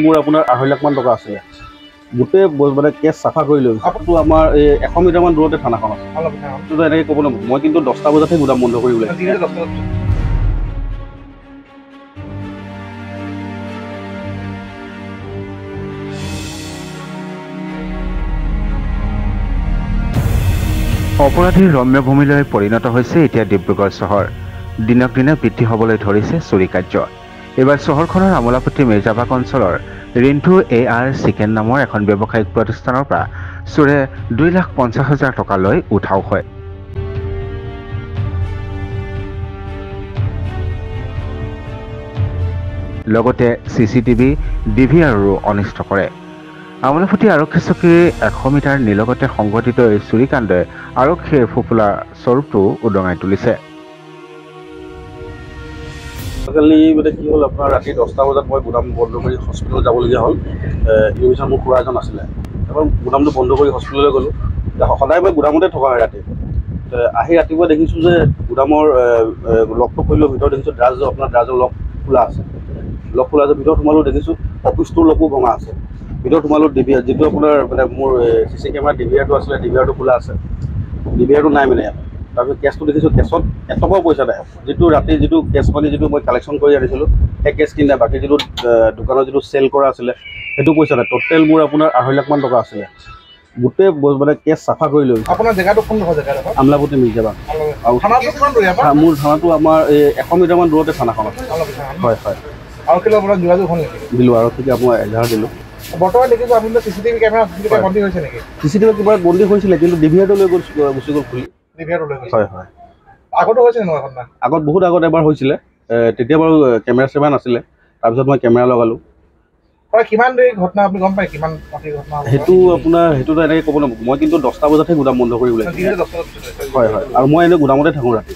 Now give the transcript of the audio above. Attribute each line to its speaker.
Speaker 1: মোৰ আপোনাৰ 2.5 লাখ মান টকা আছিলে গোটেই মানে কেছ চাফা কৰি লৈ গৈছে আমাৰ 100 মিটাৰমান দূৰতে থানাখন আছে এনেকৈ ক'ব ন মই কিন্তু 10টা বজাতহে গুদাম বন্ধ কৰি ওলাই
Speaker 2: অপৰাধীৰ ৰম্য ভূমিলৈ পৰিণত হৈছে এতিয়া ডিব্ৰুগড় চহৰ। দিনক দিনে বৃদ্ধি হ'বলৈ ধৰিছে চুৰি কাৰ্য। এইবাৰ চহৰখনৰ আমোলাপট্টি মিৰ্জাবাগ অঞ্চলৰ ৰিণ্টু AR চিকেন নামৰ এখন ব্যৱসায়িক প্ৰতিষ্ঠানৰ পৰা চোৰে 2,50,000 টকা লৈ উঠাও হয়। লগতে CCTV, DVRৰো অনিষ্ট কৰে। আমোলাপট্টি আৰক্ষী চকীৰ 100 মিটাৰ নিলগতে সংঘটিত এই চুৰিকাণ্ডই আৰক্ষীৰ ফুফুলা স্বৰূপটো উদঙাই তুলিছে।
Speaker 1: কালি মানে কি হ'ল আপোনাৰ ৰাতি 10টা বজাত মই গুদাম বন্ধ কৰি হস্পিটেল যাবলগীয়া হ'ল ইনভিশ্যন মোৰ খুৰা এজন আছিলে তাৰপৰা গুদামটো বন্ধ কৰি হস্পিটেললৈ গ'লোঁ সদায় মই গুদামতে থকা হয় ৰাতি আহি ৰাতিপুৱা দেখিছোঁ যে গুদামৰ লকটো খুলিলোঁ ভিতৰত দেখিছোঁ ড্ৰাজৰ লক খোলা আছে ভিতৰত সোমালোঁ দেখিছোঁ অফিচটোৰ লকো ভঙা আছে ভিতৰত সোমালোঁ যিটো আপোনাৰ মানে মোৰ CC কেমেৰা DVRটো আছিলে DVRটো খোলা আছে DVRটো নাই মানে ইয়াত তাৰপিছত কেছটো দেখিছোঁ কেছত এটকাও পইচা নাই যিটো কেছ মানি যিটো মই কালেকশ্যন কৰি আনিছিলোঁ সেই কেছ কিনা বাকী যিটো দোকানত যিটো চেল কৰা আছিলে সেইটো পইচা নাই টোটেল মোৰ আপোনাৰ 2.5 লাখ মান টকা আছিলে গোটেই মানে কেছ চাফা কৰি লৈ
Speaker 3: আপোনাৰ জেগাটো কোন জেগা
Speaker 1: আমোলাপট্টি মিৰ্জাবাগ আৰু মোৰ থানাটো আমাৰ 100 মিটাৰমান দূৰতে থানাখন আছে হয় হয়
Speaker 3: আৰক্ষীৰ পৰা যোগাযোগ হ'ল নেকি
Speaker 1: দিলোঁ আৰক্ষীক মই এজাহাৰ দিলোঁ
Speaker 3: বৰ্তমান দেখিছোঁ আপুনি CCTV কেমেৰা বন্দী হৈছে নেকি
Speaker 1: CCTV কিবা বন্দী হৈছিলে কিন্তু DVRটো লৈ গুচি গ'ল খুলি
Speaker 3: DVRটো লৈ
Speaker 1: হয় হয়
Speaker 3: আগতো হৈছে এনেকুৱা ঘটনা
Speaker 1: আগত বহুত আগত এবাৰ হৈছিলে তেতিয়া বাৰু কেমেৰা নাছিলে তাৰপিছত মই কেমেৰা লগালোঁ
Speaker 3: কিমান দেৰি ঘটনা আপুনি গম পায় কিমান ঘটনা
Speaker 1: সেইটো আপোনাৰ সেইটোতো এনেকৈ ক'ব ন মই কিন্তু 10টা বজাতহে গুদাম বন্ধ কৰি ওলাই হয় হয় আৰু মই এনেই গুদামতে থাকোঁ ৰাতি